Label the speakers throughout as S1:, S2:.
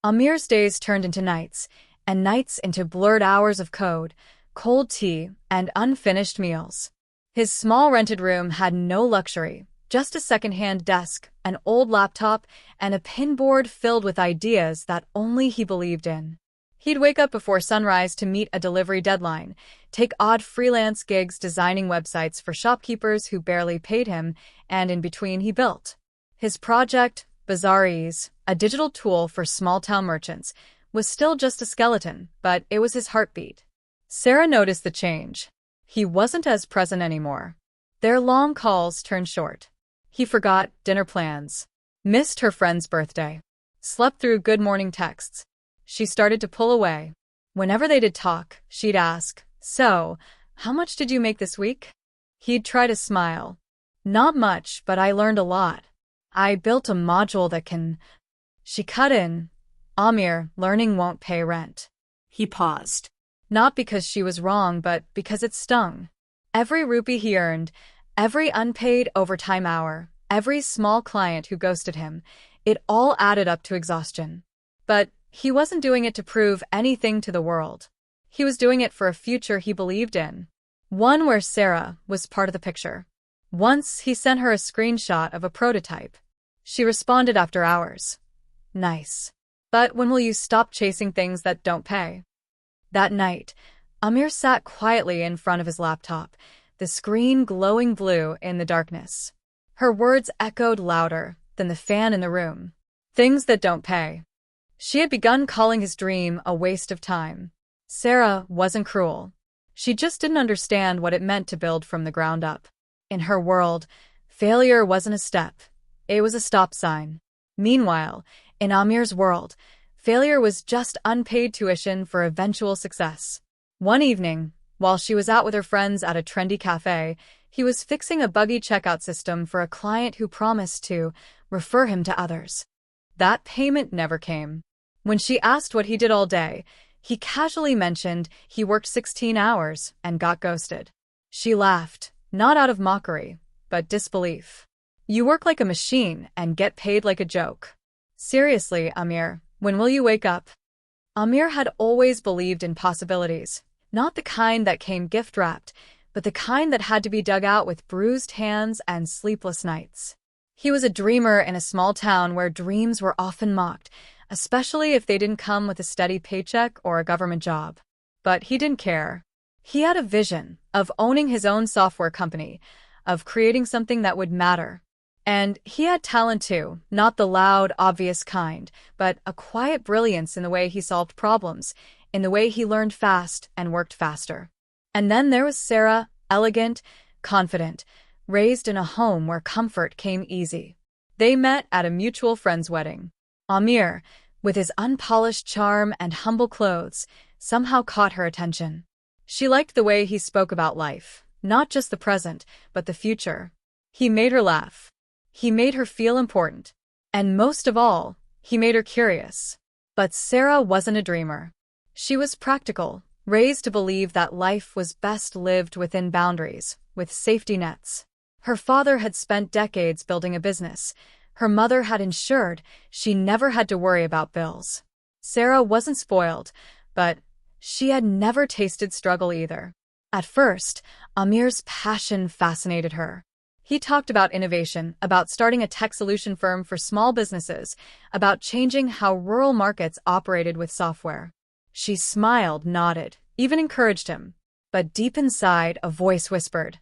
S1: Amir's days turned into nights, and nights into blurred hours of code, cold tea, and unfinished meals. His small rented room had no luxury, just a second-hand desk, an old laptop, and a pinboard filled with ideas that only he believed in. He'd wake up before sunrise to meet a delivery deadline, take odd freelance gigs designing websites for shopkeepers who barely paid him, and in between he built. His project, Bazaar-Ease, a digital tool for small-town merchants, was still just a skeleton, but it was his heartbeat. Sarah noticed the change. He wasn't as present anymore. Their long calls turned short. He forgot dinner plans, missed her friend's birthday, slept through good morning texts. She started to pull away. Whenever they did talk, she'd ask, "So, how much did you make this week?" He'd try to smile. "Not much, but I learned a lot. I built a module that can—" She cut in. "Amir, learning won't pay rent."
S2: He paused.
S1: Not because she was wrong, but because it stung. Every rupee he earned, every unpaid overtime hour, every small client who ghosted him, it all added up to exhaustion. But he wasn't doing it to prove anything to the world. He was doing it for a future he believed in. One where Sarah was part of the picture. Once he sent her a screenshot of a prototype. She responded after hours. "Nice. But when will you stop chasing things that don't pay?" That night, Amir sat quietly in front of his laptop, the screen glowing blue in the darkness. Her words echoed louder than the fan in the room. Things that don't pay. She had begun calling his dream a waste of time. Sarah wasn't cruel. She just didn't understand what it meant to build from the ground up. In her world, failure wasn't a step. It was a stop sign. Meanwhile, in Amir's world, failure was just unpaid tuition for eventual success. One evening, while she was out with her friends at a trendy cafe, he was fixing a buggy checkout system for a client who promised to refer him to others. That payment never came. When she asked what he did all day, he casually mentioned he worked 16 hours and got ghosted. She laughed, not out of mockery, but disbelief. "You work like a machine and get paid like a joke." "Seriously, Amir, when will you wake up?" Amir had always believed in possibilities, not the kind that came gift-wrapped, but the kind that had to be dug out with bruised hands and sleepless nights. He was a dreamer in a small town where dreams were often mocked, especially if they didn't come with a steady paycheck or a government job. But he didn't care. He had a vision of owning his own software company, of creating something that would matter. And he had talent too, not the loud, obvious kind, but a quiet brilliance in the way he solved problems, in the way he learned fast and worked faster. And then there was Sarah, elegant, confident, raised in a home where comfort came easy. They met at a mutual friend's wedding. Amir, with his unpolished charm and humble clothes, somehow caught her attention. She liked the way he spoke about life, not just the present, but the future. He made her laugh. He made her feel important. And most of all, he made her curious. But Sarah wasn't a dreamer. She was practical, raised to believe that life was best lived within boundaries, with safety nets. Her father had spent decades building a business. Her mother had ensured she never had to worry about bills. Sarah wasn't spoiled, but she had never tasted struggle either. At first, Amir's passion fascinated her. He talked about innovation, about starting a tech solution firm for small businesses, about changing how rural markets operated with software. She smiled, nodded, even encouraged him. But deep inside, a voice whispered,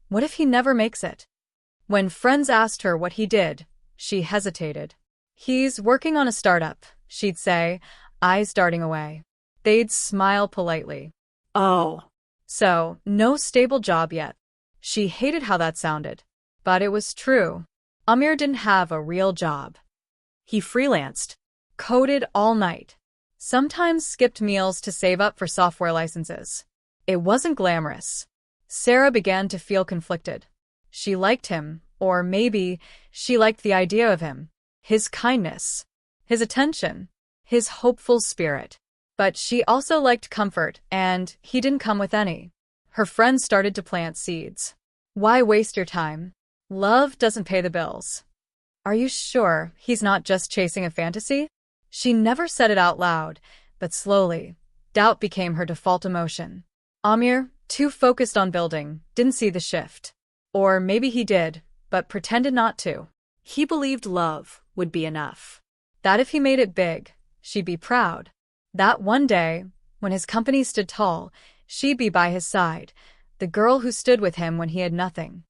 S1: "What if he never makes it?" When friends asked her what he did, she hesitated. "He's working on a startup," she'd say, eyes darting away. They'd smile politely.
S2: "Oh."
S1: So, no stable job yet. She hated how that sounded. But it was true. Amir didn't have a real job. He freelanced, coded all night, sometimes skipped meals to save up for software licenses. It wasn't glamorous. Sarah began to feel conflicted. She liked him, or maybe she liked the idea of him, his kindness, his attention, his hopeful spirit. But she also liked comfort, and he didn't come with any. Her friends started to plant seeds. "Why waste your time? Love doesn't pay the bills." "Are you sure he's not just chasing a fantasy?" She never said it out loud, but slowly, doubt became her default emotion. Amir, too focused on building, didn't see the shift. Or maybe he did, but pretended not to.
S2: He believed love would be enough.
S1: That if he made it big, she'd be proud. That one day, when his company stood tall, she'd be by his side, the girl who stood with him when he had nothing.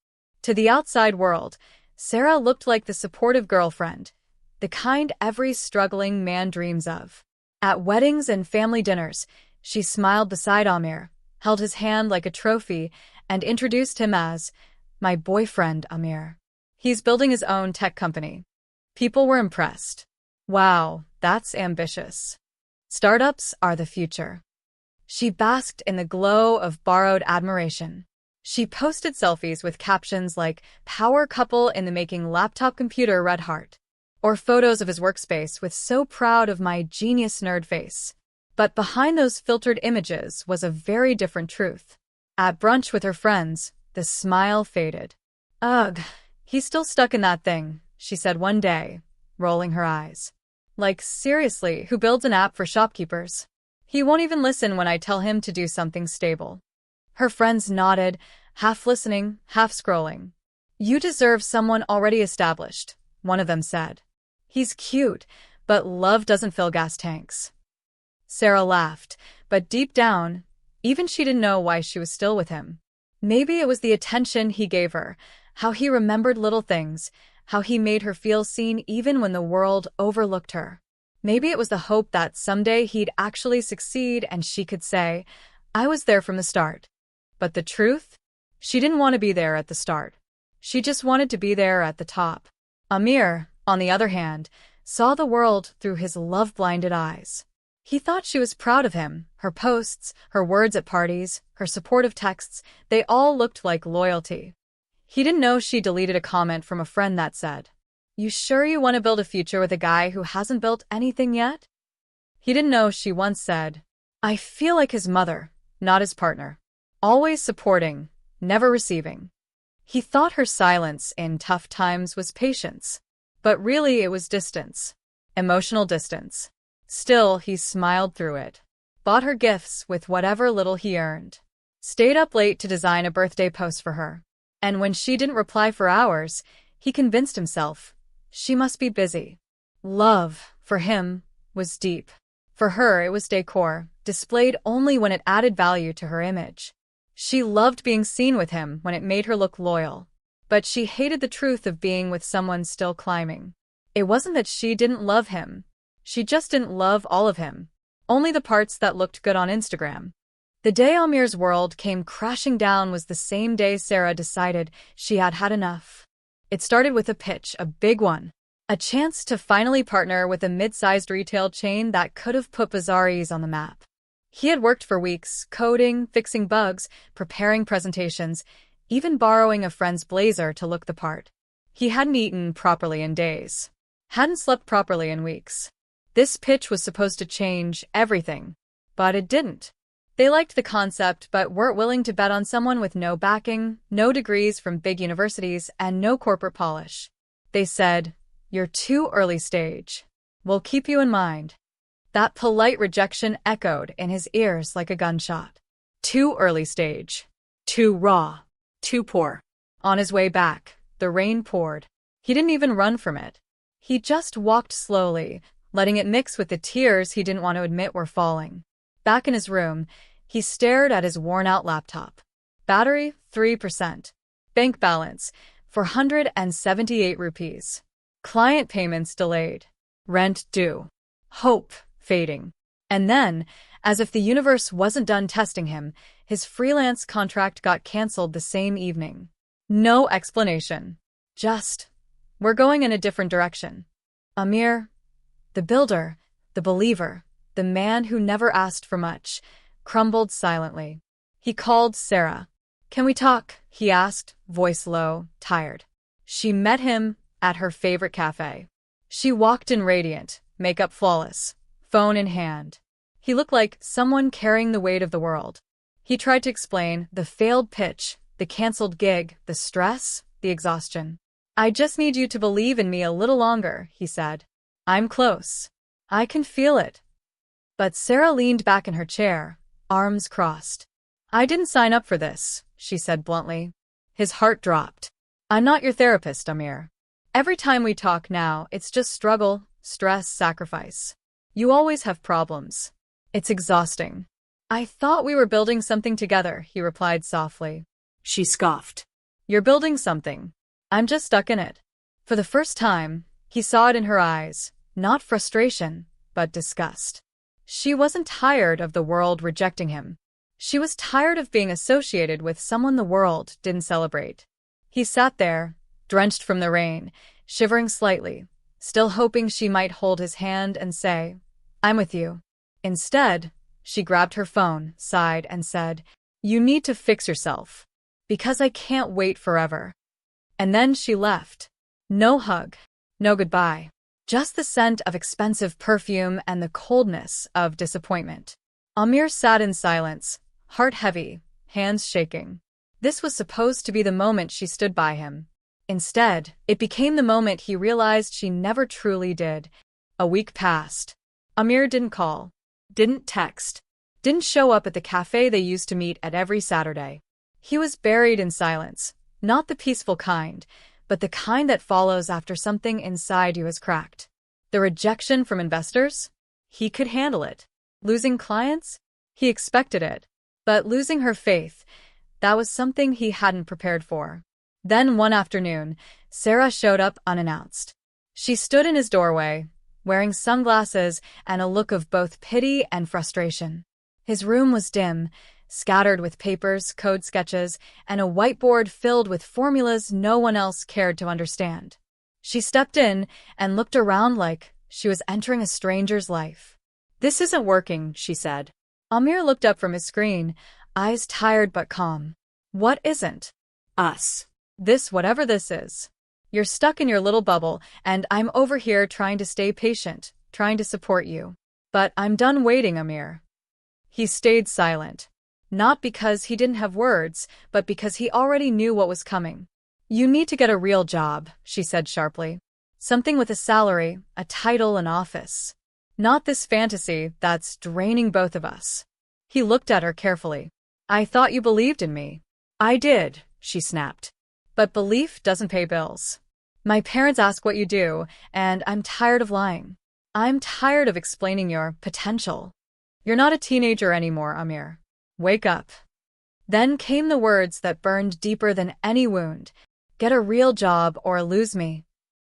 S1: To the outside world, Sarah looked like the supportive girlfriend, the kind every struggling man dreams of. At weddings and family dinners, she smiled beside Amir, held his hand like a trophy, and introduced him as, "My boyfriend, Amir. He's building his own tech company." People were impressed. Wow, that's ambitious. Startups are the future. She basked in the glow of borrowed admiration. She posted selfies with captions like, "Power couple in the making laptop computer red heart," or photos of his workspace with "so proud of my genius nerd face." But behind those filtered images was a very different truth. At brunch with her friends, the smile faded. "Ugh, he's still stuck in that thing," she said one day, rolling her eyes. "Like, seriously, who builds an app for shopkeepers? He won't even listen when I tell him to do something stable." Her friends nodded, half listening, half scrolling. "You deserve someone already established," one of them said. "He's cute, but love doesn't fill gas tanks." Sarah laughed, but deep down, even she didn't know why she was still with him. Maybe it was the attention he gave her, how he remembered little things, how he made her feel seen even when the world overlooked her. Maybe it was the hope that someday he'd actually succeed and she could say, "I was there from the start." But the truth? She didn't want to be there at the start. She just wanted to be there at the top. Amir, on the other hand, saw the world through his love-blinded eyes. He thought she was proud of him. Her posts, her words at parties, her supportive texts, they all looked like loyalty. He didn't know she deleted a comment from a friend that said, "You sure you want to build a future with a guy who hasn't built anything yet?" He didn't know she once said, "I feel like his mother, not his partner. Always supporting, never receiving." He thought her silence in tough times was patience, but really it was distance. Emotional distance. Still, he smiled through it. Bought her gifts with whatever little he earned. Stayed up late to design a birthday post for her. And when she didn't reply for hours, he convinced himself, she must be busy. Love, for him, was deep. For her, it was decor, displayed only when it added value to her image. She loved being seen with him when it made her look loyal. But she hated the truth of being with someone still climbing. It wasn't that she didn't love him. She just didn't love all of him. Only the parts that looked good on Instagram. The day Amir's world came crashing down was the same day Sarah decided she had had enough. It started with a pitch, a big one. A chance to finally partner with a mid-sized retail chain that could have put Bazaar's on the map. He had worked for weeks, coding, fixing bugs, preparing presentations, even borrowing a friend's blazer to look the part. He hadn't eaten properly in days. Hadn't slept properly in weeks. This pitch was supposed to change everything, but it didn't. They liked the concept but weren't willing to bet on someone with no backing, no degrees from big universities, and no corporate polish. They said, "You're too early stage. We'll keep you in mind." That polite rejection echoed in his ears like a gunshot. Too early stage.
S2: Too raw. Too poor.
S1: On his way back, the rain poured. He didn't even run from it. He just walked slowly, letting it mix with the tears he didn't want to admit were falling. Back in his room, he stared at his worn-out laptop. Battery, 3%. Bank balance, 478 rupees. Client payments delayed. Rent due. Hope fading. And then, as if the universe wasn't done testing him, his freelance contract got cancelled the same evening. No explanation. Just, "We're going in a different direction." Amir, the builder, the believer, the man who never asked for much, crumbled silently. He called Sarah. "Can we talk?" he asked, voice low, tired. She met him at her favorite cafe. She walked in radiant, makeup flawless, phone in hand. He looked like someone carrying the weight of the world. He tried to explain the failed pitch, the canceled gig, the stress, the exhaustion. "I just need you to believe in me a little longer," he said. "I'm close." I can feel it. But Sarah leaned back in her chair, arms crossed. I didn't sign up for this, she said bluntly. His heart dropped. I'm not your therapist, Amir. Every time we talk now, it's just struggle, stress, sacrifice. You always have problems. It's exhausting. I thought we were building something together, he replied softly.
S2: She scoffed.
S1: You're building something. I'm just stuck in it. For the first time, he saw it in her eyes, not frustration, but disgust. She wasn't tired of the world rejecting him. She was tired of being associated with someone the world didn't celebrate. He sat there, drenched from the rain, shivering slightly, still hoping she might hold his hand and say, I'm with you. Instead, she grabbed her phone, sighed, and said, You need to fix yourself. Because I can't wait forever. And then she left. No hug, no goodbye. Just the scent of expensive perfume and the coldness of disappointment. Amir sat in silence, heart heavy, hands shaking. This was supposed to be the moment she stood by him. Instead, it became the moment he realized she never truly did. A week passed. Amir didn't call, didn't text, didn't show up at the cafe they used to meet at every Saturday. He was buried in silence, not the peaceful kind, but the kind that follows after something inside you has cracked. The rejection from investors? He could handle it. Losing clients? He expected it. But losing her faith, that was something he hadn't prepared for. Then one afternoon, Sarah showed up unannounced. She stood in his doorway, wearing sunglasses and a look of both pity and frustration. His room was dim, scattered with papers, code sketches, and a whiteboard filled with formulas no one else cared to understand. She stepped in and looked around like she was entering a stranger's life. This isn't working, she said. Amir looked up from his screen, eyes tired but calm. What isn't?
S2: Us.
S1: This, whatever this is. You're stuck in your little bubble, and I'm over here trying to stay patient, trying to support you. But I'm done waiting, Amir. He stayed silent. Not because he didn't have words, but because he already knew what was coming. You need to get a real job, she said sharply. Something with a salary, a title, an office. Not this fantasy that's draining both of us. He looked at her carefully. I thought you believed in me. I did, she snapped. But belief doesn't pay bills. My parents ask what you do, and I'm tired of lying. I'm tired of explaining your potential. You're not a teenager anymore, Amir. Wake up. Then came the words that burned deeper than any wound. Get a real job or lose me.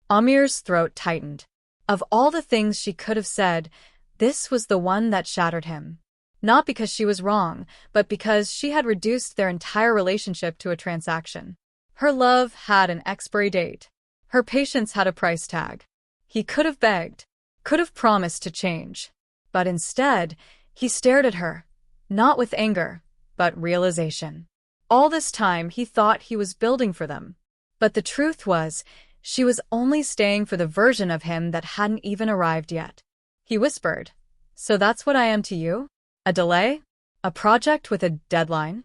S1: Amir's throat tightened. Of all the things she could have said, this was the one that shattered him. Not because she was wrong, but because she had reduced their entire relationship to a transaction. Her love had an expiry date. Her patience had a price tag. He could have begged, could have promised to change. But instead, he stared at her, not with anger, but realization. All this time, he thought he was building for them. But the truth was, she was only staying for the version of him that hadn't even arrived yet. He whispered, So that's what I am to you? A delay? A project with a deadline?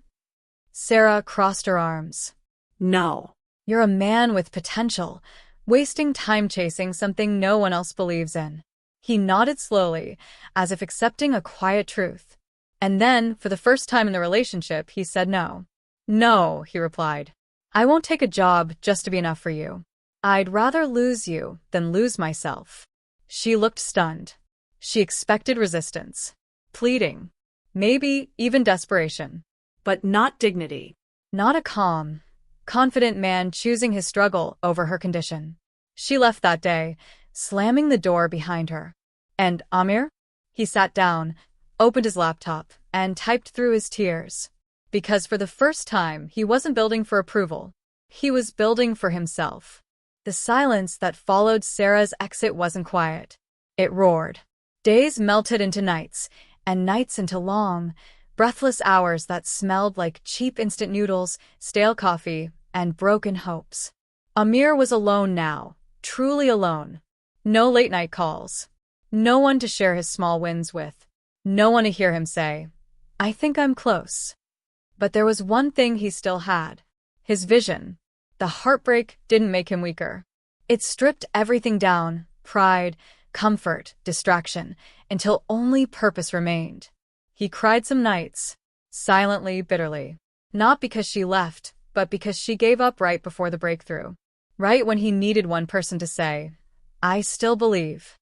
S1: Sarah crossed her arms.
S2: No.
S1: You're a man with potential, wasting time chasing something no one else believes in. He nodded slowly, as if accepting a quiet truth. And then, for the first time in the relationship, he said no. No, he replied. I won't take a job just to be enough for you. I'd rather lose you than lose myself. She looked stunned. She expected resistance, pleading, maybe even desperation.
S2: But not dignity.
S1: Not a calm, confident man choosing his struggle over her condition. She left that day, slamming the door behind her. And Amir? He sat down, opened his laptop, and typed through his tears. Because for the first time, he wasn't building for approval. He was building for himself. The silence that followed Sarah's exit wasn't quiet. It roared. Days melted into nights, and nights into long, breathless hours that smelled like cheap instant noodles, stale coffee, and broken hopes. Amir was alone now, truly alone. No late-night calls. No one to share his small wins with. No one to hear him say, I think I'm close. But there was one thing he still had. His vision. The heartbreak didn't make him weaker. It stripped everything down, pride, comfort, distraction, until only purpose remained. He cried some nights, silently, bitterly. Not because she left, but because she gave up right before the breakthrough. Right when he needed one person to say, "I still believe."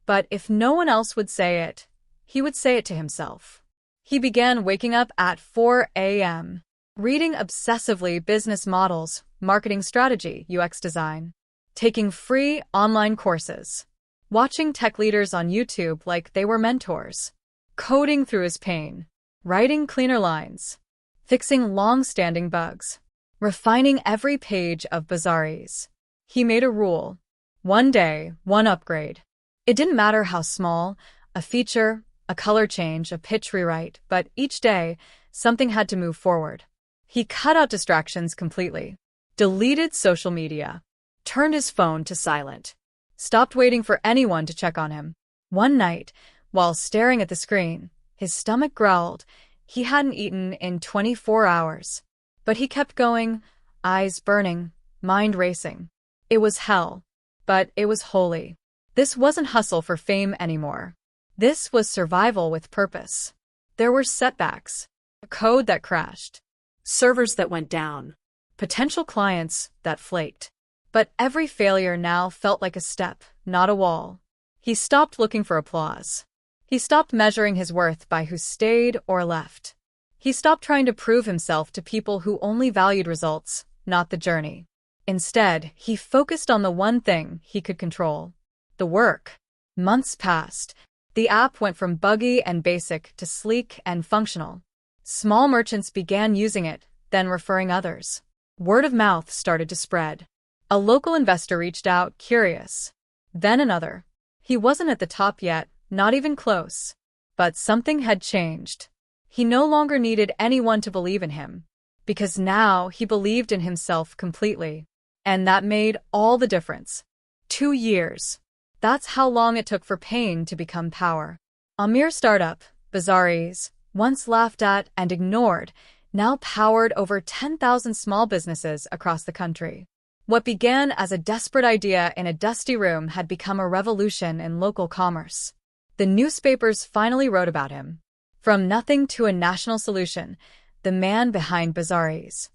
S1: But if no one else would say it, he would say it to himself. He began waking up at 4 a.m., reading obsessively business models, marketing strategy, UX design, taking free online courses, watching tech leaders on YouTube like they were mentors, coding through his pain, writing cleaner lines, fixing long-standing bugs, refining every page of Bazaar's. He made a rule. One day, one upgrade. It didn't matter how small, a feature, a color change, a pitch rewrite, but each day, something had to move forward. He cut out distractions completely, deleted social media, turned his phone to silent, stopped waiting for anyone to check on him. One night, while staring at the screen, his stomach growled. He hadn't eaten in 24 hours. But he kept going, eyes burning, mind racing. It was hell, but it was holy. This wasn't hustle for fame anymore. This was survival with purpose. There were setbacks, code that crashed,
S2: Servers that went down.
S1: potential clients that flaked. But every failure now felt like a step, not a wall. He stopped looking for applause. He stopped measuring his worth by who stayed or left. He stopped trying to prove himself to people who only valued results, not the journey. Instead, he focused on the one thing he could control: the work. Months passed. The app went from buggy and basic to sleek and functional. Small merchants began using it, then referring others. Word of mouth started to spread. A local investor reached out, curious. Then another. He wasn't at the top yet, not even close. But something had changed. He no longer needed anyone to believe in him, because now he believed in himself completely. And that made all the difference. 2 years. That's how long it took for pain to become power. A mere startup, Bazaar's, once laughed at and ignored, now powered over 10,000 small businesses across the country. What began as a desperate idea in a dusty room had become a revolution in local commerce. The newspapers finally wrote about him. From nothing to a national solution, the man behind Bazaar's.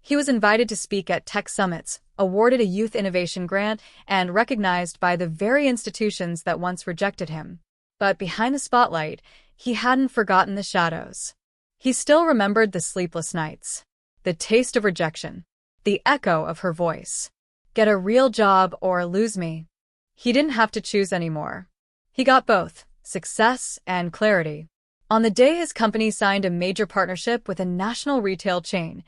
S1: He was invited to speak at tech summits, awarded a youth innovation grant, and recognized by the very institutions that once rejected him. But behind the spotlight, he hadn't forgotten the shadows. He still remembered the sleepless nights, the taste of rejection, the echo of her voice. Get a real job or lose me. He didn't have to choose anymore. He got both, success and clarity. On the day his company signed a major partnership with a national retail chain,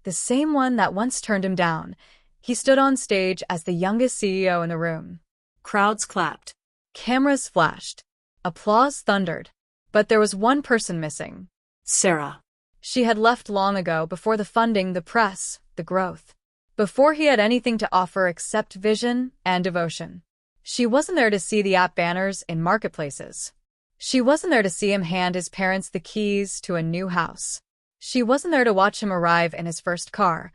S1: the same one that once turned him down, he stood on stage as the youngest CEO in the room.
S2: Crowds clapped.
S1: Cameras flashed. Applause thundered. But there was one person missing.
S2: Sarah.
S1: She had left long ago, before the funding, the press, the growth. Before he had anything to offer except vision and devotion. She wasn't there to see the app banners in marketplaces. She wasn't there to see him hand his parents the keys to a new house. She wasn't there to watch him arrive in his first car,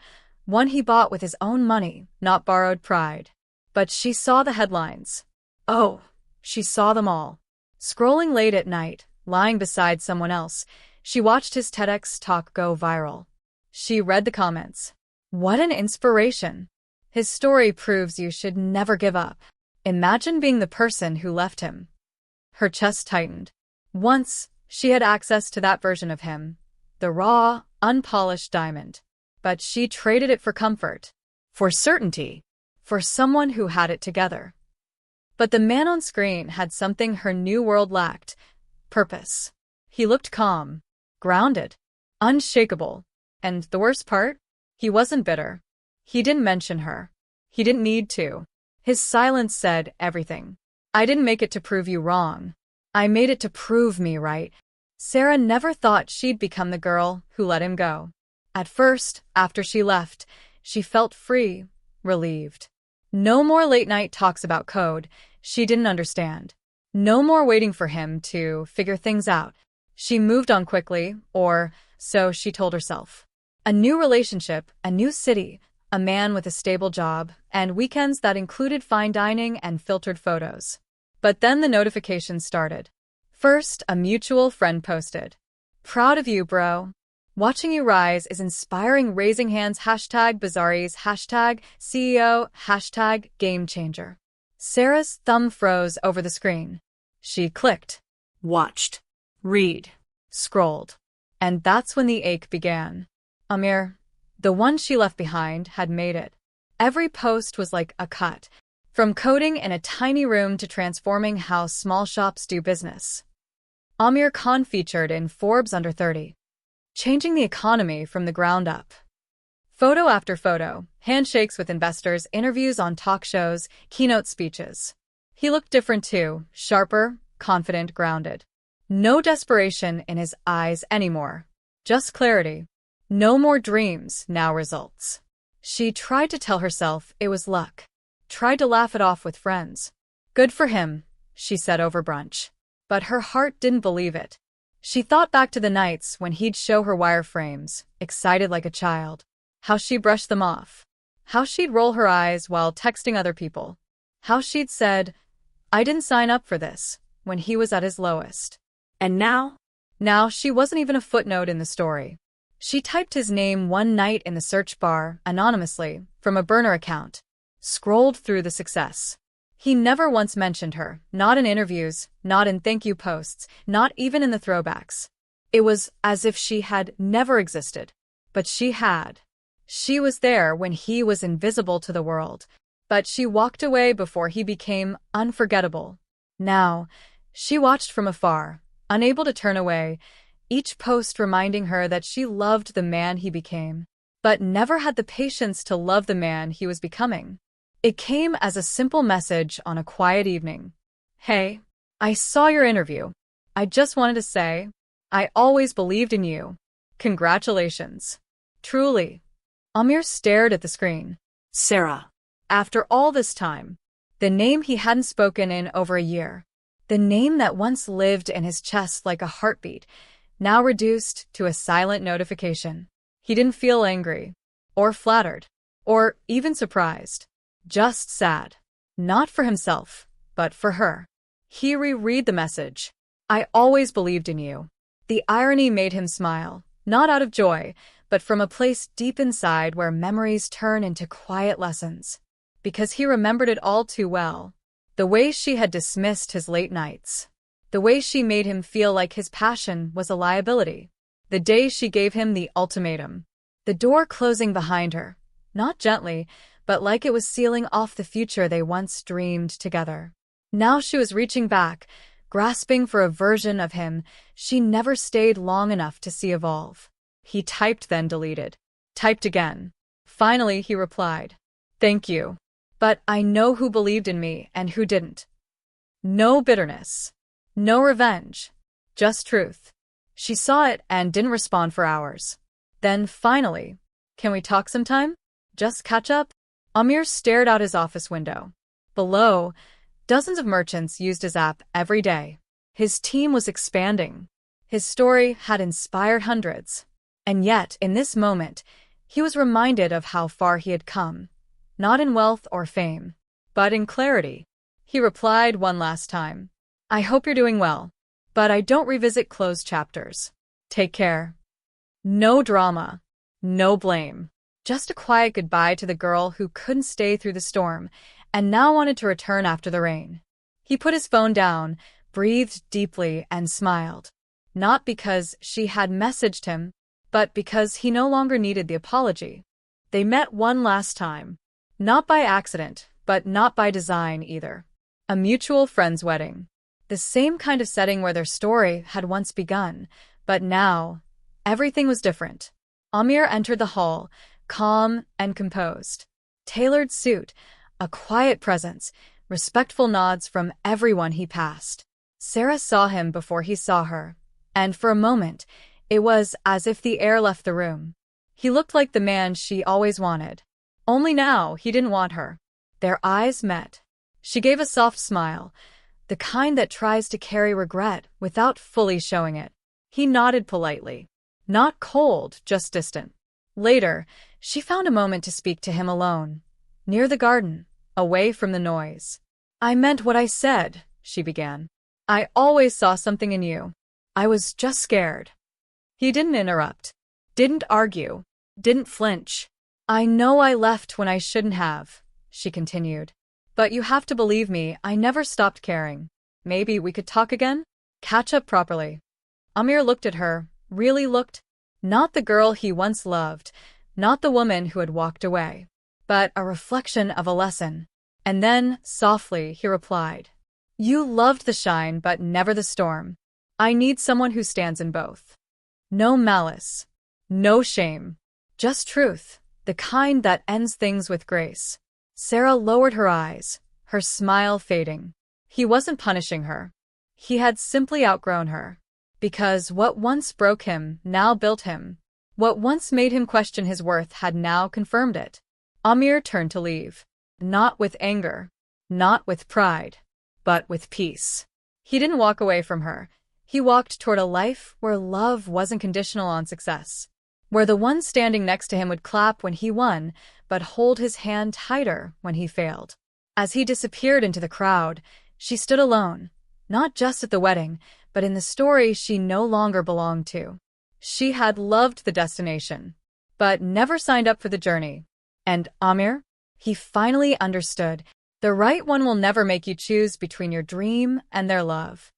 S1: one he bought with his own money, not borrowed pride. But she saw the headlines. Oh, she saw them all. Scrolling late at night, lying beside someone else, she watched his TEDx talk go viral. She read the comments. What an inspiration! His story proves you should never give up. Imagine being the person who left him. Her chest tightened. Once, she had access to that version of him, the raw, unpolished diamond. But she traded it for comfort, for certainty, for someone who had it together. But the man on screen had something her new world lacked: purpose. He looked calm, grounded, unshakable. And the worst part? He wasn't bitter. He didn't mention her. He didn't need to. His silence said everything. I didn't make it to prove you wrong. I made it to prove me right. Sarah never thought she'd become the girl who let him go. At first, after she left, she felt free, relieved. No more late-night talks about code she didn't understand. No more waiting for him to figure things out. She moved on quickly, or so she told herself. A new relationship, a new city, a man with a stable job, and weekends that included fine dining and filtered photos. But then the notifications started. First, a mutual friend posted, "Proud of you, bro. Watching you rise is inspiring. Raising hands. #Bazaris. #CEO. #Game changer." Sarah's thumb froze over the screen. She clicked,
S2: Watched. Read.
S1: scrolled. And that's when the ache began. Amir, the one she left behind, had made it. Every post was like a cut, from coding in a tiny room to transforming how small shops do business. Amir Khan featured in Forbes Under 30, changing the economy from the ground up. Photo after photo, handshakes with investors, interviews on talk shows, keynote speeches. He looked different too, sharper, confident, grounded. No desperation in his eyes anymore. Just clarity. No more dreams, now results. She tried to tell herself it was luck. Tried to laugh it off with friends. Good for him, she said over brunch. But her heart didn't believe it. She thought back to the nights when he'd show her wireframes, excited like a child. How she brushed them off. How she'd roll her eyes while texting other people. How she'd said, "I didn't sign up for this," when he was at his lowest.
S2: And now?
S1: Now she wasn't even a footnote in the story. She typed his name one night in the search bar, anonymously, from a burner account. Scrolled through the success. He never once mentioned her, not in interviews, not in thank you posts, not even in the throwbacks. It was as if she had never existed. But she had. She was there when he was invisible to the world. But she walked away before he became unforgettable. Now, she watched from afar, unable to turn away, each post reminding her that she loved the man he became, but never had the patience to love the man he was becoming. It came as a simple message on a quiet evening. "Hey, I saw your interview. I just wanted to say, I always believed in you. Congratulations. Truly." Amir stared at the screen.
S2: Sarah.
S1: After all this time, the name he hadn't spoken in over a year, the name that once lived in his chest like a heartbeat, now reduced to a silent notification. He didn't feel angry, or flattered, or even surprised. Just sad. Not for himself, but for her. He reread the message. "I always believed in you." The irony made him smile, not out of joy, but from a place deep inside where memories turn into quiet lessons. Because he remembered it all too well. The way she had dismissed his late nights. The way she made him feel like his passion was a liability. The day she gave him the ultimatum. The door closing behind her, not gently, but like it was sealing off the future they once dreamed together. Now she was reaching back, grasping for a version of him she never stayed long enough to see evolve. He typed, then deleted. Typed again. Finally, he replied, "Thank you. But I know who believed in me and who didn't." No bitterness. No revenge. Just truth. She saw it and didn't respond for hours. Then finally, "Can we talk sometime? Just catch up?" Amir stared out his office window. Below, dozens of merchants used his app every day. His team was expanding. His story had inspired hundreds. And yet, in this moment, he was reminded of how far he had come. Not in wealth or fame, but in clarity. He replied one last time, "I hope you're doing well, but I don't revisit closed chapters. Take care." No drama. No blame. Just a quiet goodbye to the girl who couldn't stay through the storm and now wanted to return after the rain. He put his phone down, breathed deeply, and smiled. Not because she had messaged him, but because he no longer needed the apology. They met one last time. Not by accident, but not by design either. A mutual friend's wedding. The same kind of setting where their story had once begun, but now, everything was different. Amir entered the hall, calm and composed. Tailored suit, a quiet presence, respectful nods from everyone he passed. Sarah saw him before he saw her, and for a moment, it was as if the air left the room. He looked like the man she always wanted. Only now he didn't want her. Their eyes met. She gave a soft smile, the kind that tries to carry regret without fully showing it. He nodded politely. Not cold, just distant. Later, she found a moment to speak to him alone, near the garden, away from the noise. "I meant what I said," she began. I always saw something in you. I was just scared. He didn't interrupt, didn't argue, didn't flinch. I know I left when I shouldn't have, she continued. But you have to believe me, I never stopped caring. Maybe we could talk again? Catch up properly. Amir looked at her, really looked. Not the girl he once loved, not the woman who had walked away, but a reflection of a lesson. And then, softly, he replied, You loved the shine but never the storm. I need someone who stands in both. No malice, no shame, just truth, the kind that ends things with grace. Sarah lowered her eyes, her smile fading. He wasn't punishing her. He had simply outgrown her. Because what once broke him now built him. What once made him question his worth had now confirmed it. Amir turned to leave. Not with anger, not with pride, but with peace. He didn't walk away from her. He walked toward a life where love wasn't conditional on success, where the one standing next to him would clap when he won, but hold his hand tighter when he failed. As he disappeared into the crowd, she stood alone, not just at the wedding, but in the story she no longer belonged to. She had loved the destination, but never signed up for the journey. And Amir? He finally understood. The right one will never make you choose between your dream and their love.